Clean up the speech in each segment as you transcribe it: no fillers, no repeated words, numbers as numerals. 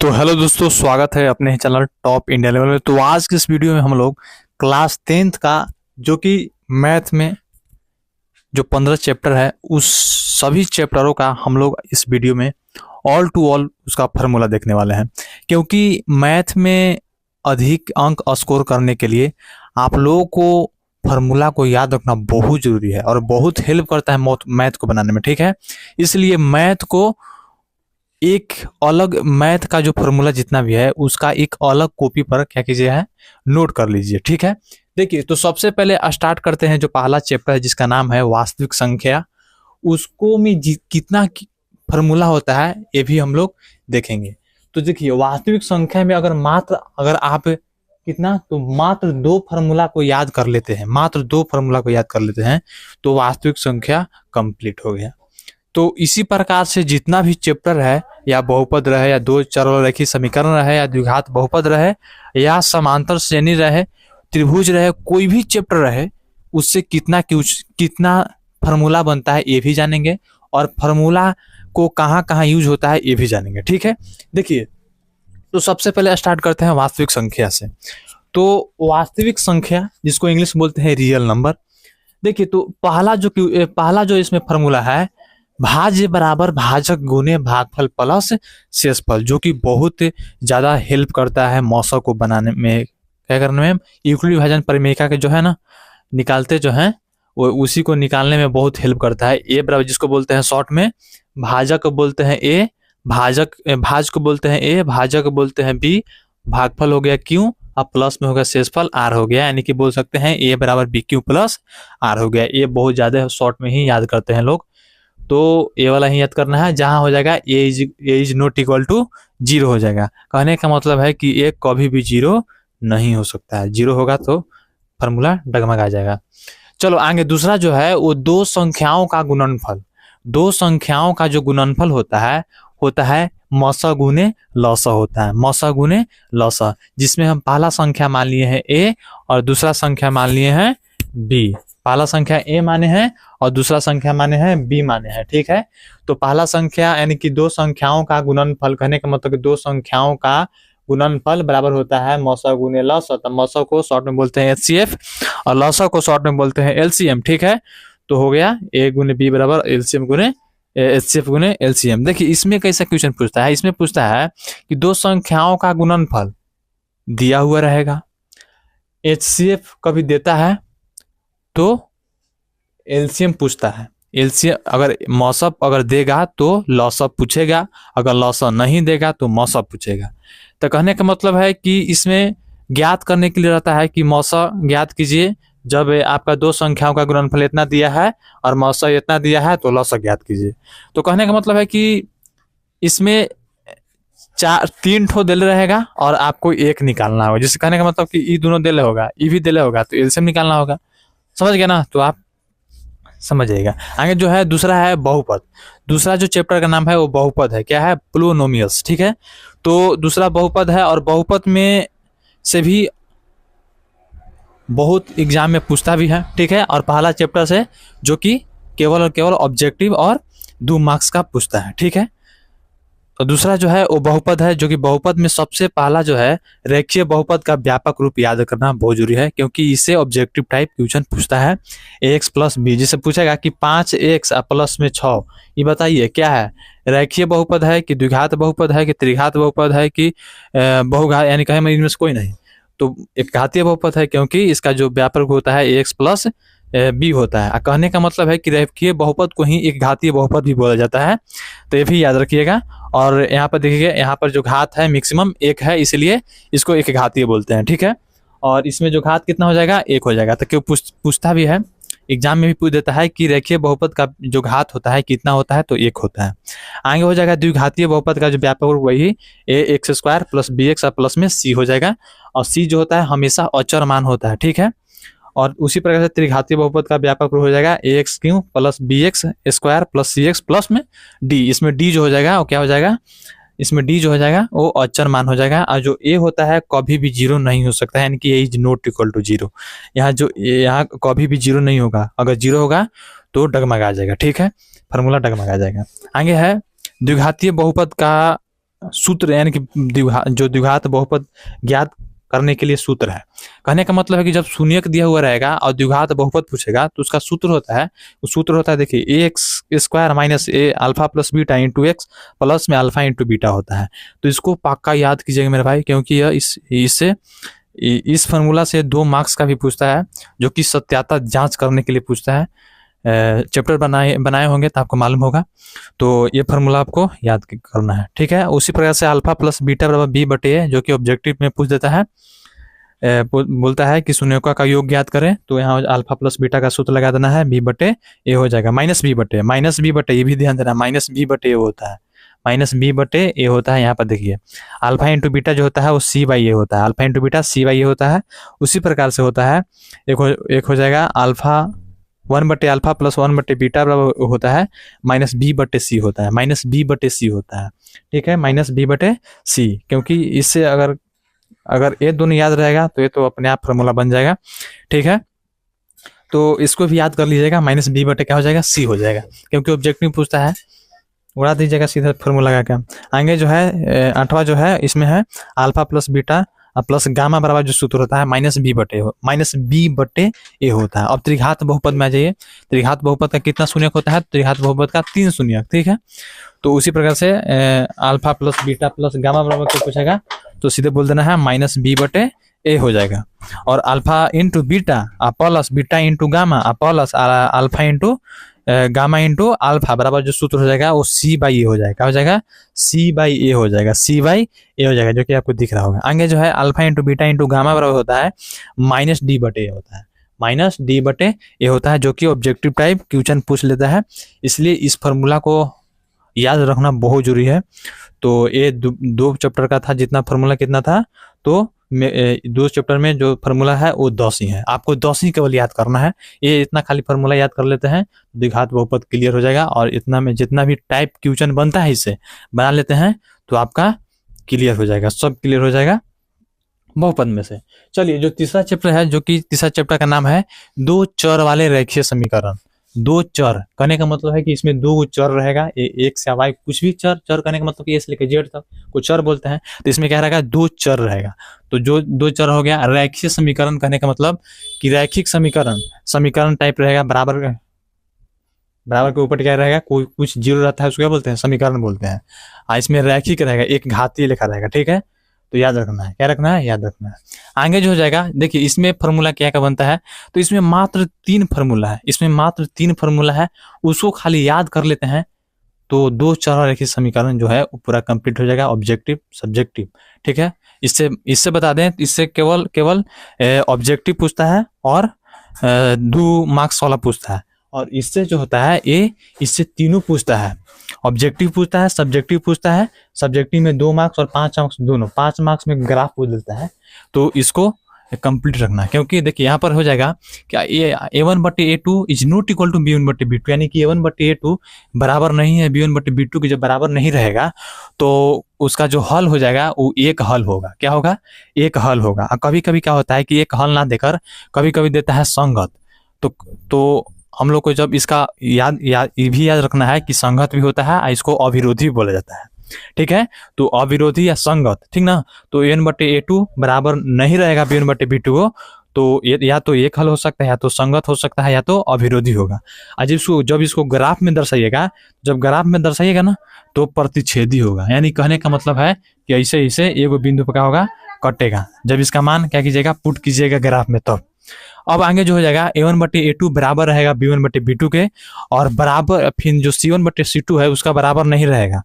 तो हेलो दोस्तों, स्वागत है अपने चैनल टॉप इंडिया लेवल में। तो आज के इस वीडियो में हम लोग क्लास 10th का जो कि मैथ में जो 15 चैप्टर है उस सभी चैप्टरों का हम लोग इस वीडियो में ऑल टू ऑल उसका फार्मूला देखने वाले हैं। क्योंकि मैथ में अधिक अंक स्कोर करने के लिए आप लोगों को फार्मूला को याद रखना बहुत जरूरी है और बहुत हेल्प करता है मैथ को बनाने में। ठीक है, इसलिए मैथ को एक अलग मैथ का जो फॉर्मूला जितना भी है उसका एक अलग कॉपी पर क्या कीजिए है नोट कर लीजिए। ठीक है, देखिए तो सबसे पहले स्टार्ट करते हैं जो पहला चैप्टर है जिसका नाम है वास्तविक संख्या। उसको में कितना फॉर्मूला होता है ये भी हम लोग देखेंगे। तो देखिए वास्तविक संख्या में अगर आप कितना तो मात्र दो फार्मूला को याद कर लेते हैं, मात्र दो फार्मूला को याद कर लेते हैं तो वास्तविक संख्या कंप्लीट हो गया। तो इसी प्रकार से जितना भी चैप्टर है, या बहुपद रहे या दो चररेखीय समीकरण रहे या द्विघात बहुपद रहे या समांतर श्रेणी रहे, त्रिभुज रहे, कोई भी चैप्टर रहे, उससे कितना फार्मूला बनता है ये भी जानेंगे और फार्मूला को कहाँ कहाँ यूज होता है ये भी जानेंगे। ठीक है, देखिए तो सबसे पहले स्टार्ट करते हैं वास्तविक संख्या से। तो वास्तविक संख्या जिसको इंग्लिश में बोलते हैं रियल नंबर। देखिए तो पहला जो इसमें फार्मूला है भाज्य बराबर भाजक गुने भागफल प्लस शेषफल, जो कि बहुत ज्यादा हेल्प करता है मौसा को बनाने में, क्या करने में, यूक्लिड विभाजन परिमेयिका के जो है ना निकालते जो है वो उसी को निकालने में बहुत हेल्प करता है। ए बराबर जिसको बोलते हैं शॉर्ट में भाजक बोलते हैं ए, भाज को बोलते हैं ए, भाजक बोलते हैं बी, भागफल हो गया क्यू, अब प्लस में हो गया शेषफल आर हो गया, यानी कि बोल सकते हैं ए बराबर बी क्यू प्लस आर हो गया। ये बहुत ज्यादा शॉर्ट में ही याद करते हैं लोग, तो ये वाला ही याद करना है। जहां हो जाएगा A is not equal to zero हो जाएगा। कहने का मतलब है कि ए कभी भी जीरो नहीं हो सकता है, जीरो होगा तो फार्मूला डगमगा जाएगा। चलो आगे दूसरा जो है वो दो संख्याओं का गुणनफल। दो संख्याओं का जो गुणनफल होता है मौसा गुने लौसा होता है, मौसा गुने लौसा, जिसमें हम पहला संख्या मान लिए हैं ए और दूसरा संख्या मान लिए हैं बी। पहला संख्या ए माने हैं और दूसरा संख्या माने हैं बी माने हैं। ठीक है, तो पहला संख्या यानी कि दो संख्याओं का गुणनफल, कहने का मतलब कि दो संख्याओं का गुणनफल बराबर होता है मौसा गुने लौसा। तो मौसा को शॉर्ट में बोलते हैं एचसीएफ और लौसा को शॉर्ट में बोलते हैं एलसीएम। ठीक है, तो हो गया ए गुने बी बराबर एलसीएम गुने एचसीएफ गुने एलसीएम। देखिए इसमें कैसा क्वेश्चन पूछता है, इसमें पूछता है कि दो संख्याओं का गुणनफल दिया हुआ रहेगा, एचसीएफ कभी देता है तो एलसीएम पूछता है। एलसीएम अगर मौसम अगर देगा तो लौसम पूछेगा, अगर लौसम नहीं देगा तो मौसम पूछेगा। तो कहने का मतलब है कि इसमें ज्ञात करने के लिए रहता है कि मौसम ज्ञात कीजिए, जब आपका दो संख्याओं का गुणनफल इतना दिया है और मौसम इतना दिया है तो लौसम ज्ञात कीजिए। तो कहने का मतलब है कि इसमें तीन ठो दिल रहेगा और आपको एक निकालना होगा, जिससे कहने का मतलब कि ई दोनों दिल होगा, ई भी दिल होगा तो एलसीएम निकालना होगा। समझ गया ना, तो आप समझ जाइएगा। आगे जो है दूसरा है बहुपद। दूसरा जो चैप्टर का नाम है वो बहुपद है, क्या है, पोलिनोमियल्स। ठीक है, तो दूसरा बहुपद है और बहुपद में से भी बहुत एग्जाम में पूछता भी है। ठीक है, और पहला चैप्टर से जो कि केवल और केवल ऑब्जेक्टिव और 2 मार्क्स का पूछता है। ठीक है, तो दूसरा जो है वो बहुपद है, जो कि बहुपद में सबसे पहला जो है रेखीय बहुपद का व्यापक रूप याद करना बहुत जरूरी है, क्योंकि इससे ऑब्जेक्टिव टाइप क्वेश्चन पूछता है। एक्स प्लस बी, जिससे पूछेगा कि 5x प्लस में 6, ये बताइए क्या है, रेखीय बहुपद है कि द्विघात बहुपद है कि त्रिघात बहुपद है कि बहुघात, यानी कहे इनमें से कोई नहीं, तो एक घातीय बहुपद है, क्योंकि इसका जो व्यापक होता है एक्स प्लस बी होता है। कहने का मतलब है कि रेखीय बहुपद को ही एक घातीय बहुपद भी बोला जाता है, तो ये भी याद रखिएगा। और यहाँ पर देखिए, यहाँ पर जो घात है मैक्सिमम 1 है, इसलिए इसको एक घातीय बोलते हैं। ठीक है, और इसमें जो घात कितना हो जाएगा, 1 हो जाएगा। तो क्यों पूछता भी है, एग्जाम में भी पूछ देता है कि रेखीय बहुपद का जो घात होता है कितना होता है, तो 1 होता है। आगे हो जाएगा द्विघातीय बहुपद का जो व्यापक रूप वही ax² प्लस bx प्लस में c हो जाएगा, और c जो होता है हमेशा अचर मान होता है। ठीक है, और उसी प्रकार से त्रिघातीय बहुपद का व्यापक रूप हो जाएगा ax³ plus bx² plus cx plus में d। इसमें d जो हो जाएगा वो क्या हो जाएगा, इसमें d जो हो जाएगा वो अचर मान हो जाएगा, और जो a होता है कभी भी जीरो नहीं हो सकता है, यानी कि a is not equal to zero. यहाँ कभी भी जीरो नहीं होगा, अगर जीरो होगा तो डगमगा जाएगा। ठीक है, फार्मूला डगमगा जाएगा। आगे है द्विघातीय बहुपद का सूत्र यानी कि जो द्विघात बहुपद ज्ञात करने के लिए सूत्र है। कहने का मतलब है कि जब शून्यक दिया हुआ रहेगा और द्विघात बहुपद पूछेगा तो उसका सूत्र होता है, वो सूत्र होता है देखिए A X square minus A alpha plus beta into X plus में अल्फा इंटू बीटा होता है। तो इसको पक्का याद कीजिएगा मेरे भाई, क्योंकि यह इससे इस फार्मूला से 2 मार्क्स का भी पूछता है, जो कि सत्याता जांच करने के लिए पूछता है। चैप्टर बनाए होंगे तो आपको मालूम होगा। तो ये फार्मूला आपको याद करना है, ठीक है। उसी प्रकार से अल्फा प्लस बीटा बराबर बी बटे ए, जो कि ऑब्जेक्टिव में पूछ देता है, बोलता है कि शून्यकों का योग ज्ञात करें। तो यहाँ अल्फा प्लस बीटा का सूत्र लगा देना है, बी बटे ए हो जाएगा, माइनस बी बटे ये भी ध्यान देना, माइनस बी बटे ए होता है, माइनस बी बटे ए होता है। यहाँ पर देखिए अल्फा इंटू बीटा जो होता है वो सी बाई ए होता है, alpha into beta C by A होता है। उसी प्रकार से होता है एक हो जाएगा अल्फा 1 बटे अल्फा प्लस 1 बटे बीटा बराबर होता है माइनस बी बटे सी होता है, माइनस बी बटे सी होता है, ठीक है, माइनस बी बटे सी। क्योंकि इससे अगर ये दोनों याद रहेगा तो ये तो अपने आप फार्मूला बन जाएगा, ठीक है। तो इसको भी याद कर लीजिएगा, माइनस बी बटे क्या हो जाएगा, सी हो जाएगा, क्योंकि ऑब्जेक्टिव पूछता है, उड़ा दीजिएगा सीधा फार्मूला लगा के। आगे जो है 8वां जो है इसमें है alpha plus beta plus gamma बराबर जो सूत्र होता है माइनस बी बटे ए होता है। अब त्रिघात बहुपद में आ जाइए, त्रिघात बहुपद का कितना शून्यक होता है, त्रिघात बहुपद का 3 शून्यक, ठीक है। तो उसी प्रकार से alpha plus beta plus gamma बराबर क्या पूछेगा तो सीधे बोल देना है माइनस बी बटे ए हो जाएगा। और alpha into beta plus beta into gamma plus alpha into gamma into alpha बराबर जो सूत्र हो जाएगा वो सी बाई ए हो जाएगा, क्या हो जाएगा, सी बाई ए हो जाएगा, सी बाई ए हो जाएगा, जो कि आपको दिख रहा होगा। आगे जो है alpha into beta into gamma बराबर होता है माइनस डी बटे ए होता है, माइनस डी बटे ए होता है, जो कि ऑब्जेक्टिव टाइप क्वेश्चन पूछ लेता है। इसलिए इस फार्मूला को याद रखना बहुत जरूरी है। तो ये 2 चैप्टर का था, जितना फार्मूला कितना था, तो 2 चैप्टर में जो फार्मूला है वो 10 ही है, आपको 10 ही केवल याद करना है। ये इतना खाली फार्मूला याद कर लेते हैं, द्विघात बहुपद क्लियर हो जाएगा। और इतना में जितना भी टाइप क्वेश्चन बनता है इससे बना लेते हैं तो आपका क्लियर हो जाएगा, सब क्लियर हो जाएगा बहुपद में से। चलिए जो तीसरा चैप्टर है, जो कि तीसरा चैप्टर का नाम है 2 चर वाले रेखीय समीकरण। 2 चर कहने का मतलब है कि इसमें 2 चर रहेगा, एक से वाई कुछ भी चर कहने का मतलब कि ए से लेकर जेड तक को चर बोलते हैं। तो इसमें क्या रहेगा, 2 चर रहेगा। तो जो 2 चर हो गया। रैखिक समीकरण कहने का मतलब कि रैखिक समीकरण टाइप रहेगा, बराबर के ऊपर क्या रहेगा, कोई कुछ जीरो रहता है उसको क्या बोलते हैं, समीकरण बोलते हैं। इसमें रैखिक रहेगा, एक घातीय लिखा रहेगा, ठीक है। तो याद रखना है, क्या रखना है, याद रखना है। आगे जो हो जाएगा, देखिए इसमें फार्मूला क्या क्या बनता है, तो इसमें मात्र 3 फार्मूला है, इसमें मात्र 3 फार्मूला है, उसको खाली याद कर लेते हैं तो 2 चर रेखीय समीकरण जो है वो पूरा कंप्लीट हो जाएगा, ऑब्जेक्टिव सब्जेक्टिव, ठीक है। इससे बता दें, इससे केवल ऑब्जेक्टिव पूछता है और 2 मार्क्स वाला पूछता है। और इससे जो होता है इससे तीनों पूछता है, ऑब्जेक्टिव पूछता है, सब्जेक्टिव पूछता है। सब्जेक्टिव में 2 मार्क्स और 5 मार्क्स दोनों, 5 मार्क्स में ग्राफ पूछ देता है। तो इसको कंप्लीट रखना है, क्योंकि देखिए यहाँ पर हो जाएगा क्या a1 बटे a2 is not equal to b1 बटे b2, यानी कि a1 बटे a2 बराबर नहीं है b1 बटे b2 के। जब बराबर नहीं रहेगा तो उसका जो हल हो जाएगा वो एक हल होगा, क्या होगा, एक हल होगा। कभी कभी क्या होता है कि एक हल ना देकर कभी कभी देता है संगत। तो हम लोग को जब इसका ये भी याद रखना है कि संगत भी होता है, इसको अविरोधी भी बोला जाता है, ठीक है। तो अविरोधी या संगत, ठीक ना। तो a1 बटे a2 बराबर नहीं रहेगा b1 बटे b2 को, तो या तो एक हल हो सकता है, या तो संगत हो सकता है, या तो अविरोधी होगा। जब इसको ग्राफ में दर्शाइएगा, ना तो प्रतिच्छेदी होगा, यानी कहने का मतलब है कि ऐसे एगो बिंदु पर क्या होगा, कटेगा। जब इसका मान क्या कीजिएगा, पुट कीजिएगा ग्राफ में तब। अब आगे जो हो जाएगा a1 बटे a2 बराबर रहेगा b1 बटे b2 के, और बराबर फिर जो c1 बटे c2 है उसका बराबर नहीं रहेगा,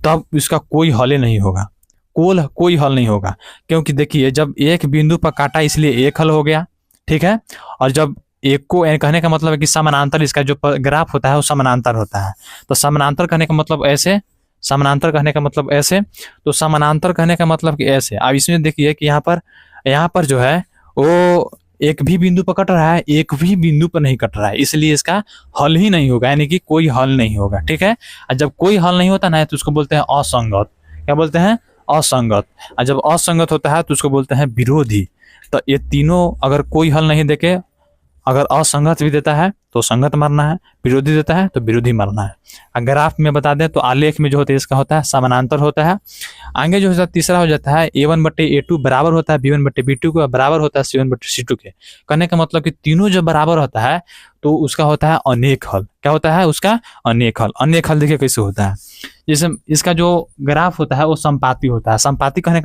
तब इसका कोई हल नहीं होगा, कोई हल नहीं होगा। क्योंकि देखिए जब एक बिंदु पर काटा इसलिए एक हल हो गया, ठीक है। और जब एक को कहने का मतलब है कि समानांतर, इसका जो ग्राफ होता है वो समानांतर होता है। तो समानांतर कहने का मतलब ऐसे, समानांतर कहने का मतलब ऐसे, तो समानांतर कहने का मतलब कि ऐसे। अब इसमें देखिए कि यहाँ पर जो है वो एक भी बिंदु पर कट रहा है, एक भी बिंदु पर नहीं कट रहा है, इसलिए इसका हल ही नहीं होगा, यानी कि कोई हल नहीं होगा, ठीक है। और जब कोई हल नहीं होता ना तो उसको बोलते हैं असंगत। क्या बोलते हैं, असंगत। और जब असंगत होता है तो उसको बोलते हैं विरोधी। तो ये तीनों अगर कोई हल नहीं देके अगर असंगत भी देता है तो संगत मारना है, विरोधी देता है तो विरोधी मारना है। अगर ग्राफ में बता दें तो आलेख में जो होता है इसका होता है समानांतर होता है। आगे जो होता है तीसरा हो जाता है A1/A2 बराबर होता है B1/B2 के, बराबर होता है C1/C2 के। कहने का मतलब कि तीनों जब बराबर होता है तो उसका होता है अनेक हल। क्या होता है उसका? अनेक हल। अनेक हल देखिए कैसे होता है। जैसे इसका जो ग्राफ होता है वो संपाती होता है। संपाती कहने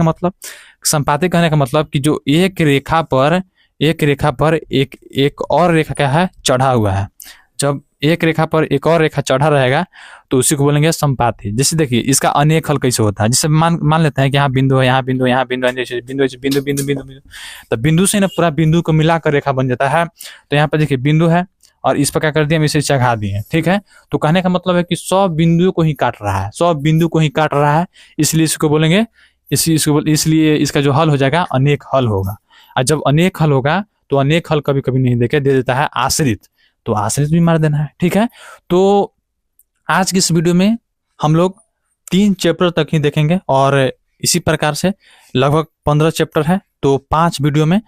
का मतलब कि जो एक रेखा पर एक और रेखा क्या है? चढ़ा हुआ है। जब एक रेखा पर एक और रेखा चढ़ा रहेगा तो उसी को बोलेंगे संपाती। जैसे देखिए इसका अनेक हल कैसे होता है। जैसे मान लेते हैं कि यहाँ बिंदु है, यहाँ बिंदु है, यहाँ बिंदु है, जैसे बिंदु बिंदु बिंदु बिंदु बिंदु, तो बिंदु से ना पूरा बिंदु को मिलाकर रेखा बन जाता है। तो यहाँ पर देखिए बिंदु है और इस पर क्या कर दिया, हम इसे चढ़ा दिए। ठीक है, तो कहने का मतलब है कि 100 बिंदुओं को ही काट रहा है, 100 बिंदु को ही काट रहा है, इसलिए इसको बोलेंगे इसलिए इसका जो हल हो जाएगा अनेक हल होगा। और जब अनेक हल होगा तो अनेक हल कभी कभी नहीं देके दे देता है आश्रित, तो आश्रित भी मार देना है। ठीक है, तो आज की इस वीडियो में हम लोग 3 चैप्टर तक ही देखेंगे और इसी प्रकार से लगभग 15 चैप्टर है, तो 5 वीडियो में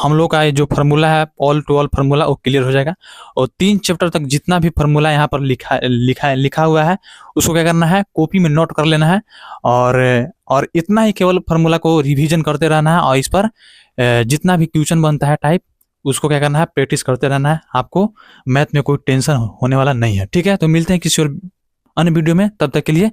हम लोग का जो फार्मूला है ऑल टू ऑल फार्मूला वो क्लियर हो जाएगा। और 3 चैप्टर तक जितना भी फार्मूला यहाँ पर लिखा हुआ है उसको क्या करना है, कॉपी में नोट कर लेना है और इतना ही केवल फार्मूला को रिवीजन करते रहना है। और इस पर जितना भी क्वेश्चन बनता है टाइप उसको क्या करना है, प्रैक्टिस करते रहना है। आपको मैथ में कोई टेंशन होने वाला नहीं है। ठीक है, तो मिलते हैं किसी और अन्य वीडियो में, तब तक के लिए